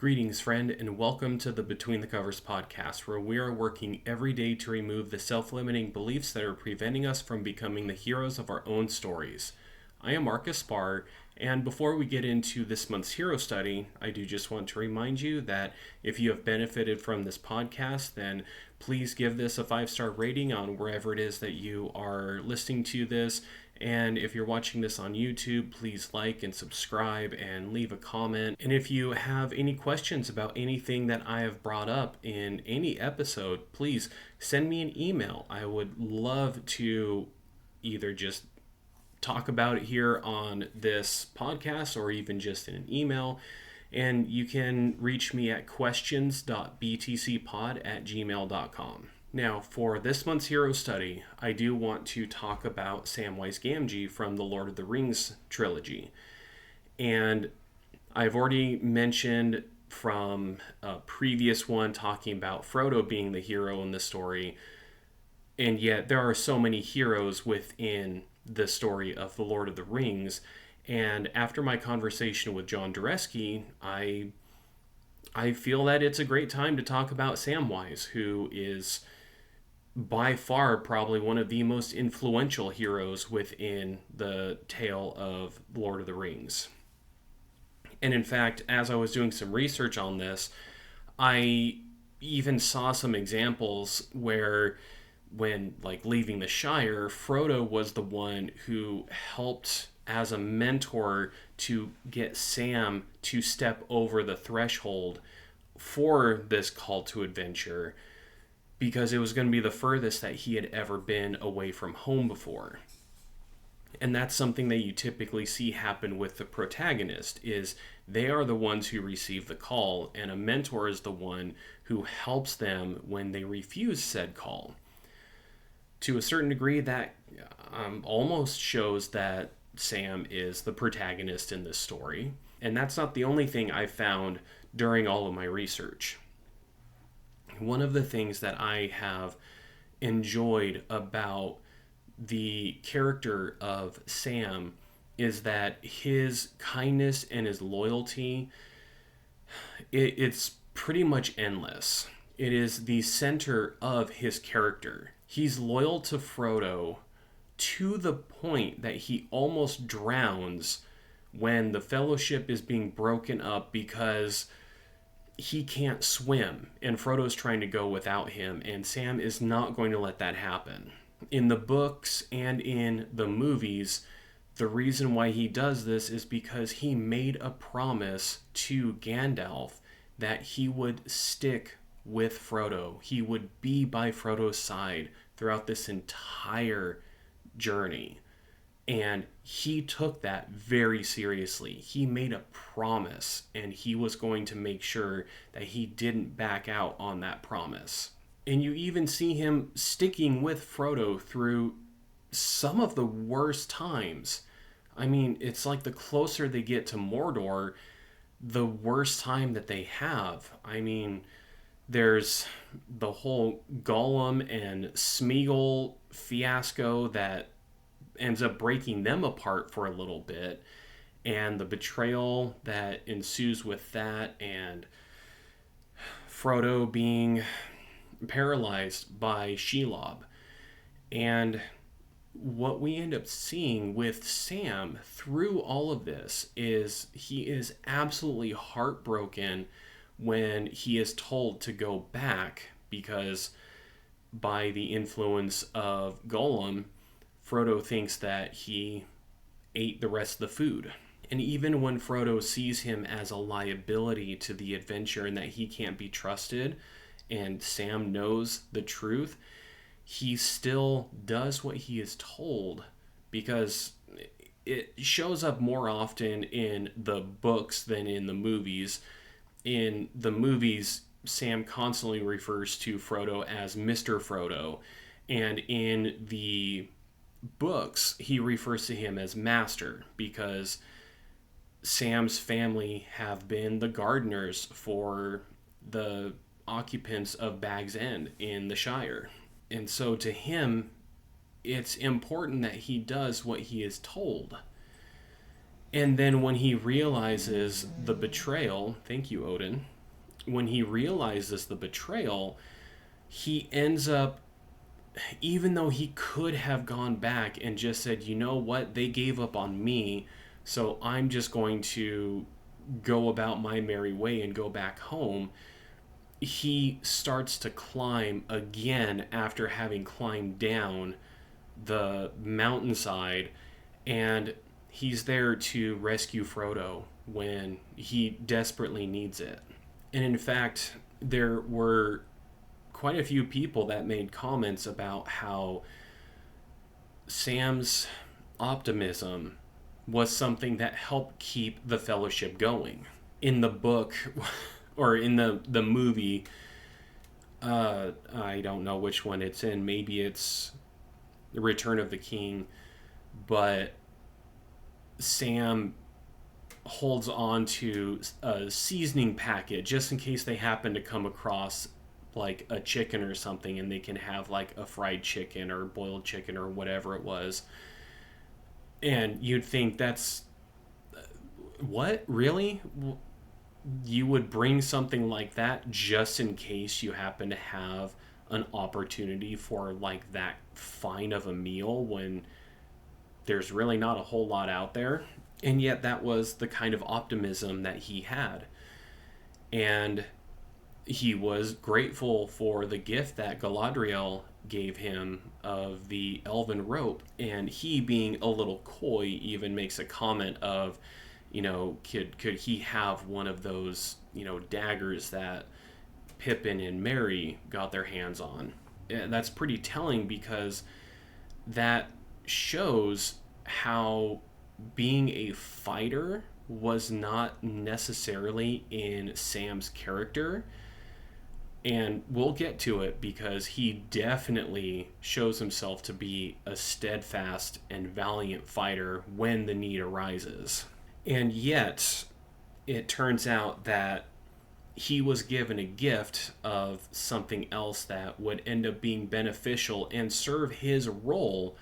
Greetings, friend, and welcome to the Between the Covers podcast, where we are working every day to remove the self-limiting beliefs that are preventing us from becoming the heroes of our own stories. I am Marcus Spar, and before we get into this month's hero study, I do just want to remind you that if you have benefited from this podcast, then please give this a 5-star rating on wherever it is that you are listening to this. And if you're watching this on YouTube, please like and subscribe and leave a comment. And if you have any questions about anything that I have brought up in any episode, please send me an email. I would love to either just talk about it here on this podcast or even just in an email. And you can reach me at questions.btcpod@gmail.com. Now, for this month's hero study, I do want to talk about Samwise Gamgee from the Lord of the Rings trilogy. And I've already mentioned from a previous one talking about Frodo being the hero in the story, and yet there are so many heroes within the story of the Lord of the Rings. And after my conversation with John Dureski, I feel that it's a great time to talk about Samwise, who is by far probably one of the most influential heroes within the tale of Lord of the Rings. And in fact, as I was doing some research on this, I even saw some examples where when leaving the Shire, Frodo was the one who helped as a mentor to get Sam to step over the threshold for this call to adventure, because it was going to be the furthest that he had ever been away from home before. And that's something that you typically see happen with the protagonist, is they are the ones who receive the call, and a mentor is the one who helps them when they refuse said call. To a certain degree, that almost shows that Sam is the protagonist in this story. And that's not the only thing I found during all of my research. One of the things that I have enjoyed about the character of Sam is that his kindness and his loyalty, it's pretty much endless. It is the center of his character. He's loyal to Frodo to the point that he almost drowns when the Fellowship is being broken up because he can't swim and Frodo's trying to go without him, and Sam is not going to let that happen. In the books and in the movies, the reason why he does this is because he made a promise to Gandalf that he would stick with Frodo. He would be by Frodo's side throughout this entire journey. And he took that very seriously. He made a promise, and he was going to make sure that he didn't back out on that promise. And you even see him sticking with Frodo through some of the worst times. I mean, it's like the closer they get to Mordor, the worst time that they have. I mean, there's the whole Gollum and Smeagol fiasco that ends up breaking them apart for a little bit, and the betrayal that ensues with that, and Frodo being paralyzed by Shelob. And what we end up seeing with Sam through all of this is he is absolutely heartbroken when he is told to go back, because by the influence of Gollum, Frodo thinks that he ate the rest of the food. And even when Frodo sees him as a liability to the adventure and that he can't be trusted, and Sam knows the truth, he still does what he is told, because it shows up more often in the books than in the movies. In the movies, Sam constantly refers to Frodo as Mr. Frodo, and in the books, he refers to him as Master, because Sam's family have been the gardeners for the occupants of Bag's End in the Shire. And so to him, it's important that he does what he is told. And then when he realizes the betrayal, thank you, Odin, when he realizes the betrayal, he ends up, even though he could have gone back and just said, you know what, they gave up on me, so I'm just going to go about my merry way and go back home, he starts to climb again after having climbed down the mountainside, and he's there to rescue Frodo when he desperately needs it. And in fact, there were quite a few people that made comments about how Sam's optimism was something that helped keep the Fellowship going. In the book, or in the movie, I don't know which one it's in. Maybe it's The Return of the King, but Sam holds on to a seasoning packet just in case they happen to come across like a chicken or something, and they can have like a fried chicken or boiled chicken or whatever it was. And you'd think, that's what, really, you would bring something like that just in case you happen to have an opportunity for like that fine of a meal when there's really not a whole lot out there. And yet that was the kind of optimism that he had. And he was grateful for the gift that Galadriel gave him of the elven rope. And he, being a little coy, even makes a comment of, could he have one of those, daggers that Pippin and Merry got their hands on? That's pretty telling, because that shows how being a fighter was not necessarily in Sam's character. And we'll get to it, because he definitely shows himself to be a steadfast and valiant fighter when the need arises. And yet, it turns out that he was given a gift of something else that would end up being beneficial and serve his role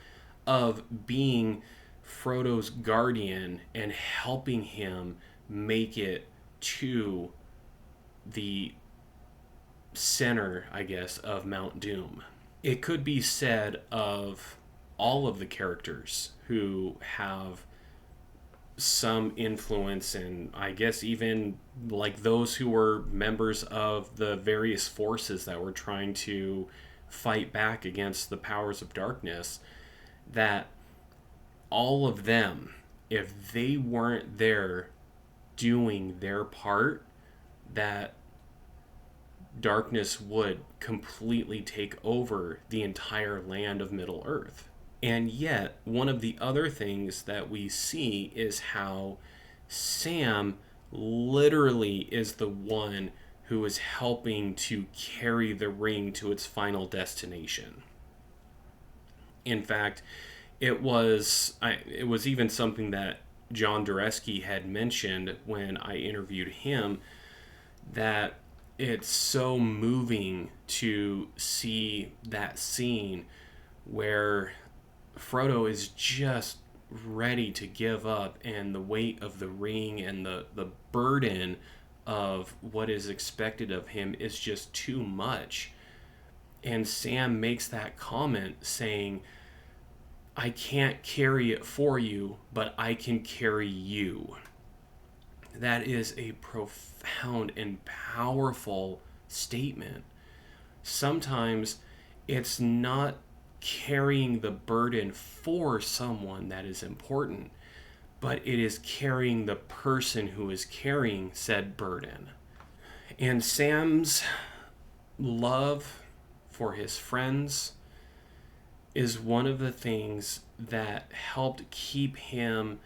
of being Frodo's guardian and helping him make it to the center, I guess, of Mount Doom. It could be said of all of the characters who have some influence, and I guess even like those who were members of the various forces that were trying to fight back against the powers of darkness, that all of them, if they weren't there doing their part, that darkness would completely take over the entire land of Middle Earth. And yet, one of the other things that we see is how Sam literally is the one who is helping to carry the ring to its final destination. In fact, it was even something that John Dureski had mentioned when I interviewed him, that it's so moving to see that scene where Frodo is just ready to give up, and the weight of the ring and the burden of what is expected of him is just too much. And Sam makes that comment saying, I can't carry it for you, but I can carry you. That is a profound and powerful statement. Sometimes it's not carrying the burden for someone that is important, but it is carrying the person who is carrying said burden. And Sam's love for his friends is one of the things that helped keep him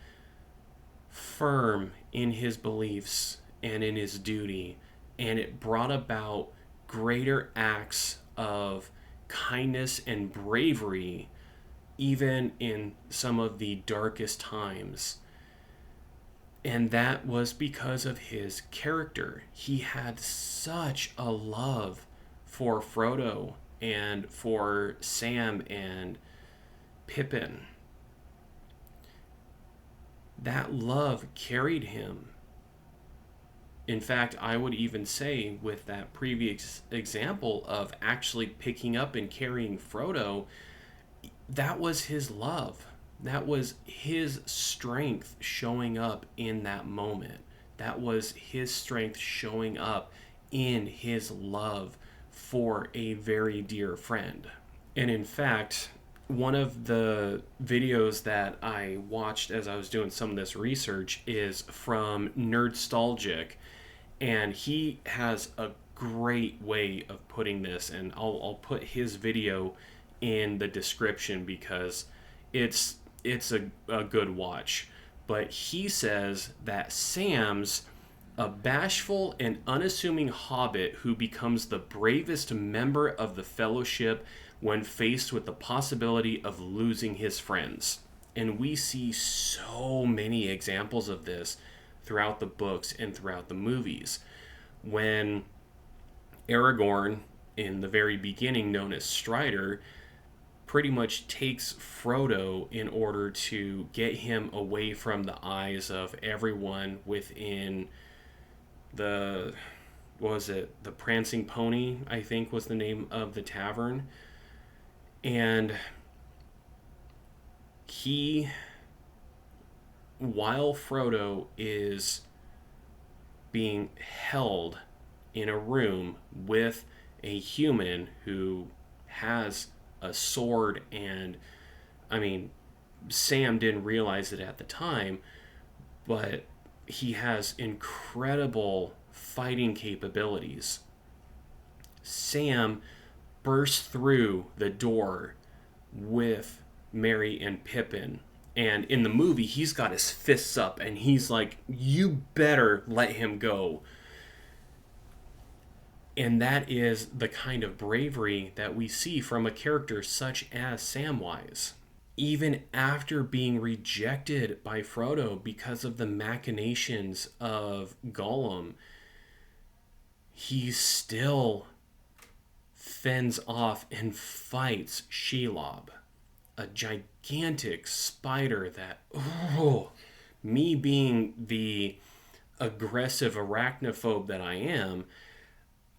firm in his beliefs and in his duty, and it brought about greater acts of kindness and bravery even in some of the darkest times. And that was because of his character. He had such a love for Frodo and for Sam and Pippin. That love carried him In fact, I would even say with that previous example of actually picking up and carrying Frodo, that was his love. That was his strength showing up in that moment. That was his strength showing up in his love for a very dear friend. And in fact, one of the videos that I watched as I was doing some of this research is from Nerdstalgic, and he has a great way of putting this, and I'll put his video in the description because it's a good watch. But he says that Sam's a bashful and unassuming hobbit who becomes the bravest member of the fellowship when faced with the possibility of losing his friends. And we see so many examples of this throughout the books and throughout the movies. When Aragorn, in the very beginning known as Strider, pretty much takes Frodo in order to get him away from the eyes of everyone within the, what was it, the Prancing Pony, I think was the name of the tavern. And he, while Frodo is being held in a room with a human who has a sword, and I mean, Sam didn't realize it at the time, but he has incredible fighting capabilities. Sam bursts through the door with Merry and Pippin, and in the movie he's got his fists up and he's like, you better let him go. And that is the kind of bravery that we see from a character such as Samwise. Even after being rejected by Frodo because of the machinations of Gollum, he still fends off and fights Shelob, a gigantic spider that, me being the aggressive arachnophobe that I am,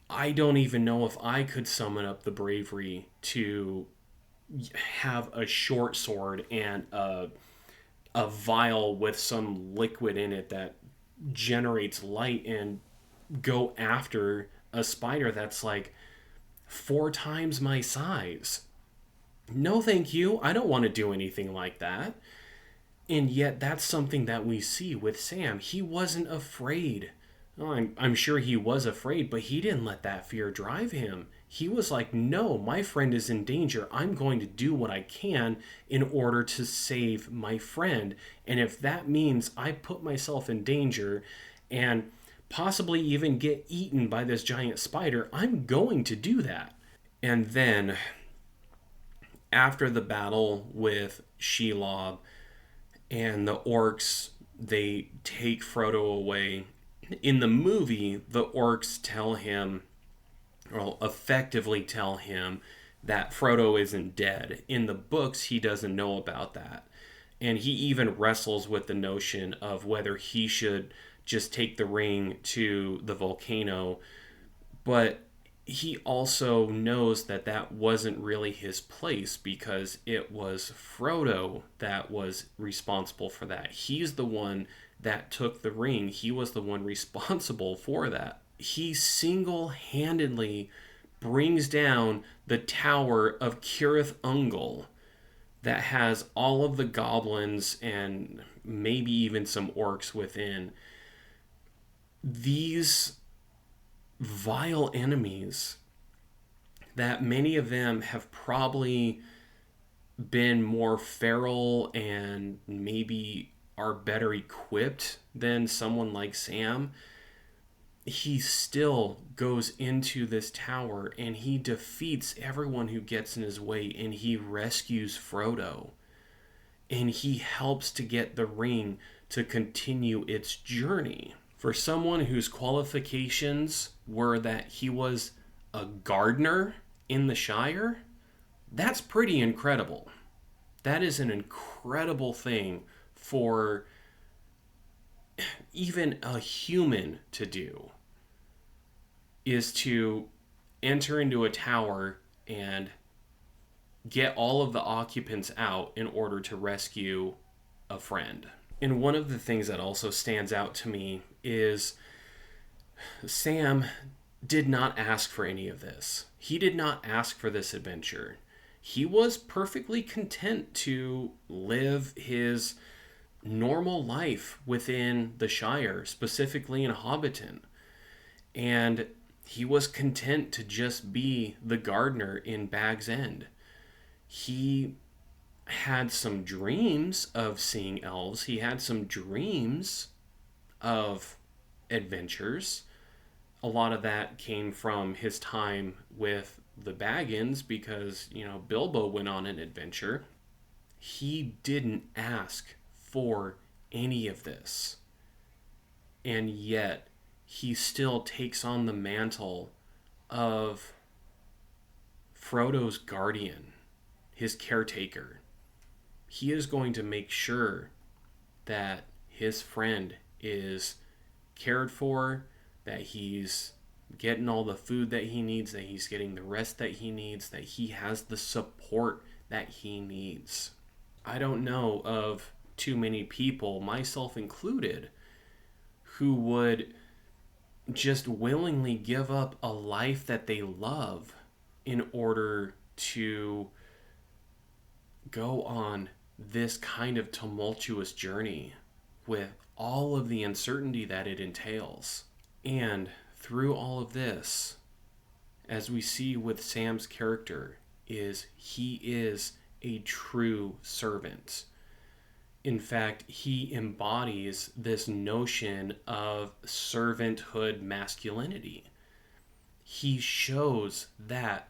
I don't even know if I could summon up the bravery to have a short sword and a vial with some liquid in it that generates light and go after a spider that's like 4 times my size. No, thank you. I don't want to do anything like that. And yet that's something that we see with Sam. He wasn't afraid. Oh, I'm sure he was afraid, but he didn't let that fear drive him. He was like, no, my friend is in danger. I'm going to do what I can in order to save my friend. And if that means I put myself in danger and possibly even get eaten by this giant spider, I'm going to do that. And then, after the battle with Shelob and the orcs, they take Frodo away. In the movie, the orcs tell him, or effectively tell him, that Frodo isn't dead. In the books, he doesn't know about that. And he even wrestles with the notion of whether he should just take the ring to the volcano. But he also knows that that wasn't really his place because it was Frodo that was responsible for that. He's the one that took the ring. He was the one responsible for that. He single-handedly brings down the tower of Cirith Ungol that has all of the goblins and maybe even some orcs within. These vile enemies that many of them have probably been more feral and maybe are better equipped than someone like Sam, he still goes into this tower and he defeats everyone who gets in his way, and he rescues Frodo, and he helps to get the ring to continue its journey. For someone whose qualifications were that he was a gardener in the Shire, that's pretty incredible. That is an incredible thing for even a human to do, is to enter into a tower and get all of the occupants out in order to rescue a friend. And one of the things that also stands out to me is Sam did not ask for any of this. He did not ask for this adventure. He was perfectly content to live his normal life within the Shire, specifically in Hobbiton. And he was content to just be the gardener in Bag's End. He had some dreams of seeing elves. He had some dreams of adventures. A lot of that came from his time with the Baggins because, Bilbo went on an adventure. He didn't ask for any of this. And yet, he still takes on the mantle of Frodo's guardian, his caretaker. He is going to make sure that his friend is cared for, that he's getting all the food that he needs, that he's getting the rest that he needs, that he has the support that he needs. I don't know of too many people, myself included, who would just willingly give up a life that they love in order to go on this kind of tumultuous journey with all of the uncertainty that it entails. And through all of this, as we see with Sam's character, is he is a true servant. In fact, he embodies this notion of servanthood masculinity. He shows that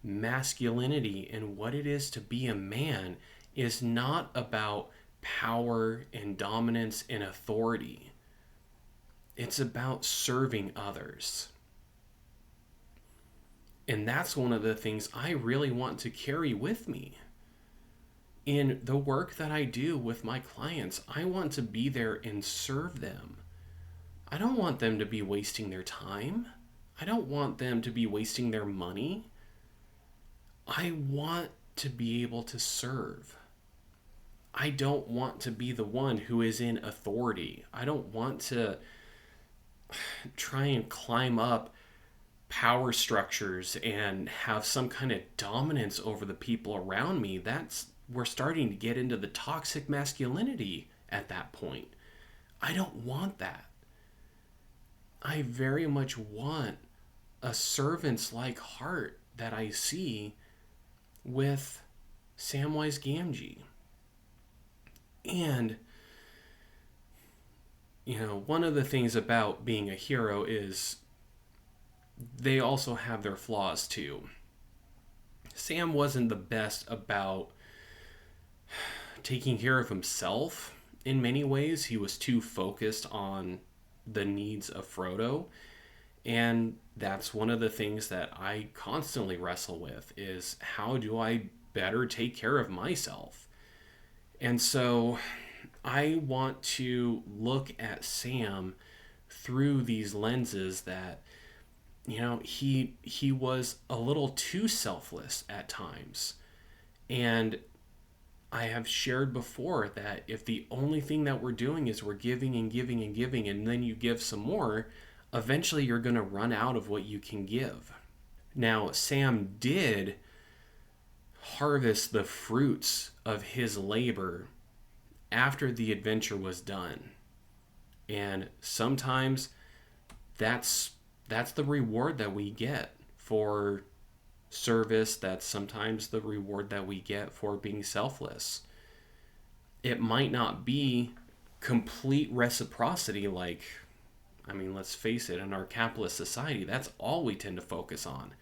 masculinity and what it is to be a man is not about power and dominance and authority. It's about serving others. And that's one of the things I really want to carry with me. In the work that I do with my clients, I want to be there and serve them. I don't want them to be wasting their time. I don't want them to be wasting their money. I want to be able to serve. I don't want to be the one who is in authority. I don't want to try and climb up power structures and have some kind of dominance over the people around me. We're starting to get into the toxic masculinity at that point. I don't want that. I very much want a servant's like heart that I see with Samwise Gamgee. And, one of the things about being a hero is they also have their flaws too. Sam wasn't the best about taking care of himself in many ways. He was too focused on the needs of Frodo. And that's one of the things that I constantly wrestle with is how do I better take care of myself? And so I want to look at Sam through these lenses that, he was a little too selfless at times. And I have shared before that if the only thing that we're doing is we're giving and giving and giving, and then you give some more, eventually you're going to run out of what you can give. Now, Sam did harvest the fruits of his labor after the adventure was done. And sometimes that's the reward that we get for service. That's sometimes the reward that we get for being selfless. It might not be complete reciprocity let's face it, in our capitalist society, that's all we tend to focus on,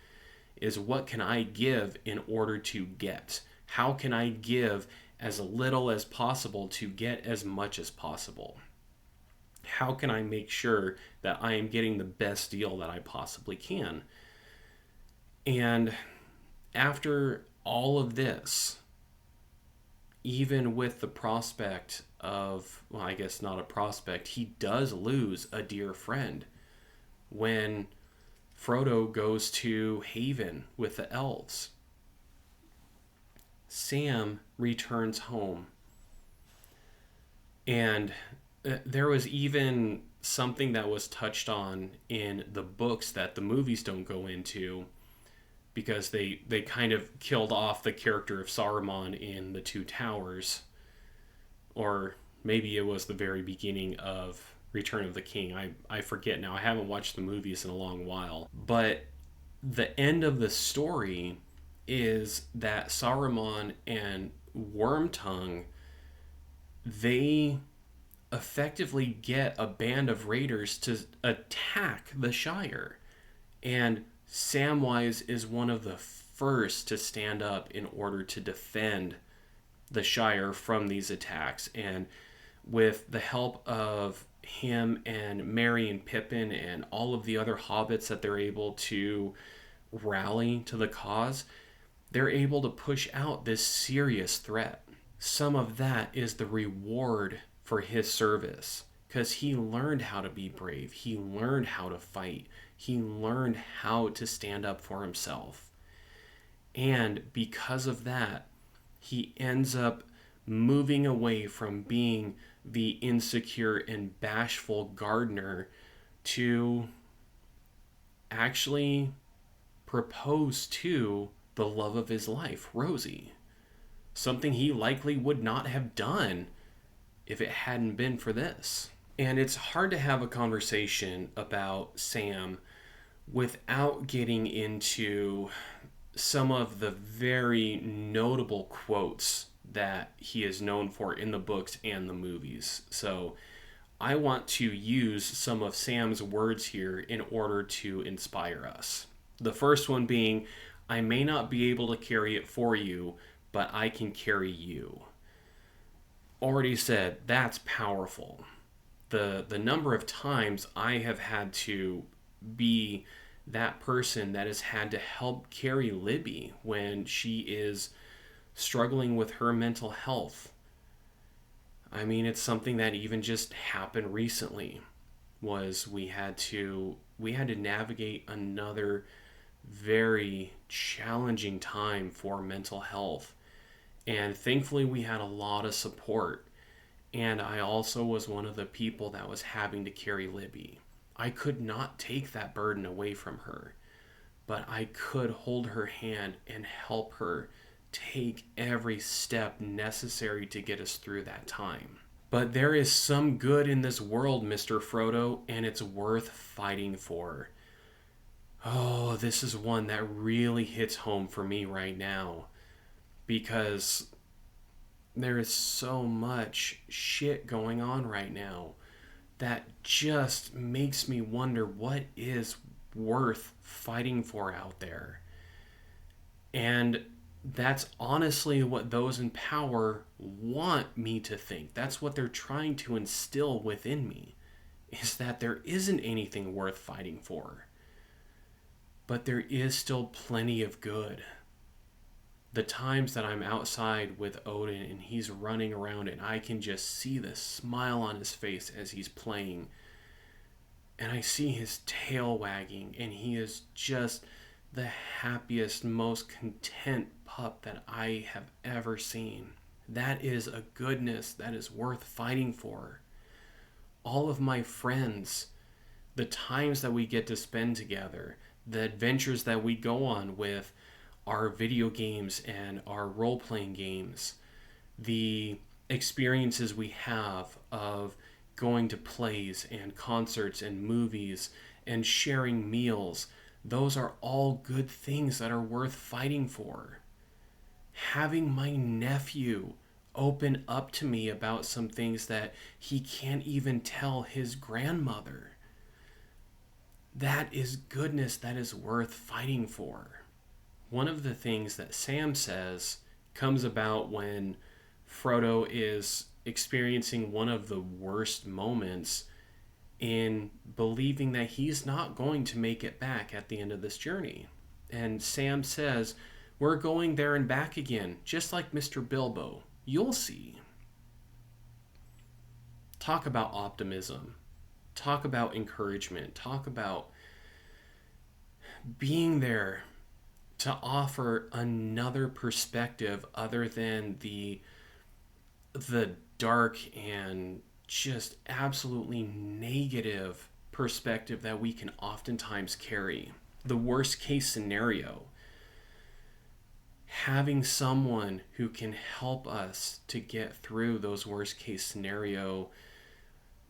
is what can I give in order to get? How can I give as little as possible to get as much as possible? How can I make sure that I am getting the best deal that I possibly can? And after all of this, even with the prospect of, well, I guess not a prospect, he does lose a dear friend when Frodo goes to Haven with the elves. Sam returns home. And there was even something that was touched on in the books that the movies don't go into, because they kind of killed off the character of Saruman in The Two Towers. Or maybe it was the very beginning of Return of the King. I forget now. I haven't watched the movies in a long while. But the end of the story is that Saruman and Wormtongue, they effectively get a band of raiders to attack the Shire. And Samwise is one of the first to stand up in order to defend the Shire from these attacks. And with the help of him and Merry and Pippin and all of the other hobbits that they're able to rally to the cause, they're able to push out this serious threat. Some of that is the reward for his service, because he learned how to be brave. He learned how to fight. He learned how to stand up for himself. And because of that, he ends up moving away from being the insecure and bashful gardener to actually propose to the love of his life, Rosie. Something he likely would not have done if it hadn't been for this. And it's hard to have a conversation about Sam without getting into some of the very notable quotes that he is known for in the books and the movies. So I want to use some of Sam's words here in order to inspire us. The first one being, "I may not be able to carry it for you, but I can carry you." Already said, that's powerful. The number of times I have had to be that person that has had to help carry Libby when she is struggling with her mental health. I mean, it's something that even just happened recently, was we had to navigate another very challenging time for mental health. And thankfully we had a lot of support. And I also was one of the people that was having to carry Libby. I could not take that burden away from her, but I could hold her hand and help her take every step necessary to get us through that time. But there is some good in this world, Mr. Frodo, and it's worth fighting for. Oh, this is one that really hits home for me right now, because there is so much shit going on right now that just makes me wonder what is worth fighting for out there. And that's honestly what those in power want me to think. That's what they're trying to instill within me, is that there isn't anything worth fighting for. But there is still plenty of good. The times that I'm outside with Odin and he's running around and I can just see the smile on his face as he's playing, and I see his tail wagging, and he is just the happiest, most content pup that I have ever seen. That is a goodness that is worth fighting for. All of my friends, the times that we get to spend together, the adventures that we go on with our video games and our role-playing games, the experiences we have of going to plays and concerts and movies and sharing meals, those are all good things that are worth fighting for. Having my nephew open up to me about some things that he can't even tell his grandmother, that is goodness that is worth fighting for. One of the things that Sam says comes about when Frodo is experiencing one of the worst moments in believing that he's not going to make it back at the end of this journey. And Sam says, "We're going there and back again, just like Mr. Bilbo. you'll see. Talk about optimism. Talk about encouragement. Talk about being there to offer another perspective other than the dark and just absolutely negative perspective that we can oftentimes carry. The worst case scenario. Having someone who can help us to get through those worst case scenario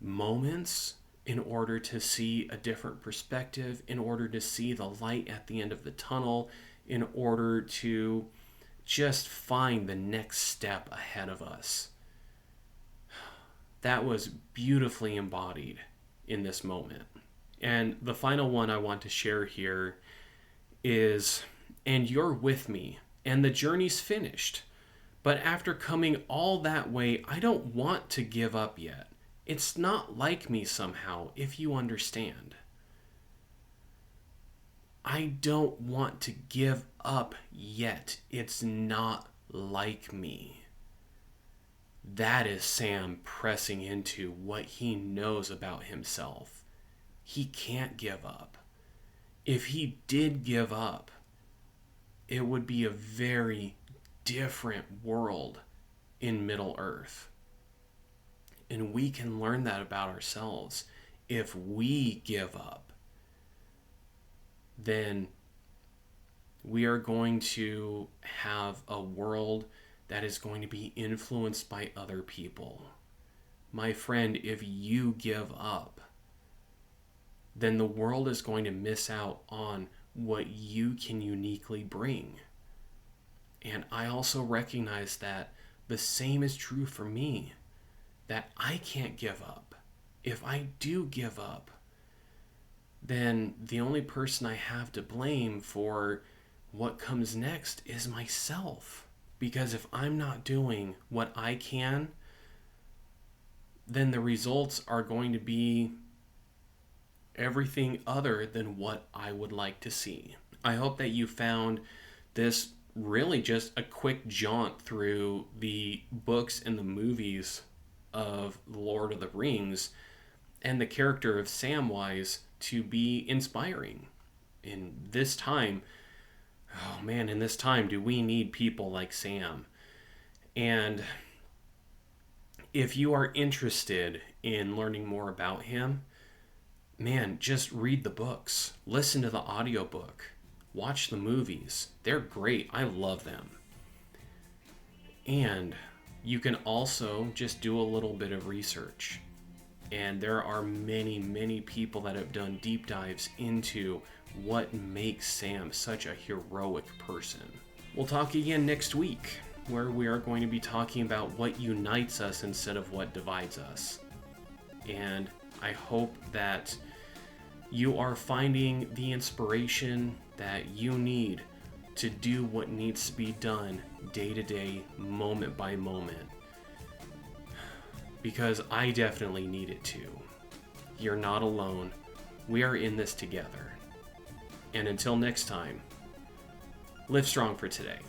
moments in order to see a different perspective, in order to see the light at the end of the tunnel, in order to just find the next step ahead of us. That was beautifully embodied in this moment. And the final one I want to share here is, and you're with me, and the journey's finished. But after coming all that way, I don't want to give up yet. It's not like me somehow, if you understand. I don't want to give up yet. It's not like me. That is Sam pressing into what he knows about himself. He can't give up. If he did give up, it would be a very different world in Middle-earth. And we can learn that about ourselves. If we give up, then we are going to have a world that is going to be influenced by other people. My friend, if you give up, then the world is going to miss out on what you can uniquely bring. And I also recognize that the same is true for me, that I can't give up. If I do give up, then the only person I have to blame for what comes next is myself. Because if I'm not doing what I can, then the results are going to be everything other than what I would like to see. I hope that you found this really just a quick jaunt through the books and the movies of Lord of the Rings and the character of Samwise to be inspiring. In this time, oh man, in this time, do we need people like Sam? And if you are interested in learning more about him, man, just read the books, listen to the audiobook, watch the movies. They're great. I love them. And you can also just do a little bit of research. And there are many, many people that have done deep dives into what makes Sam such a heroic person. We'll talk again next week, where we are going to be talking about what unites us instead of what divides us. And I hope that you are finding the inspiration that you need to do what needs to be done day to day, moment by moment. Because I definitely need it too. You're not alone. We are in this together. And until next time, live strong for today.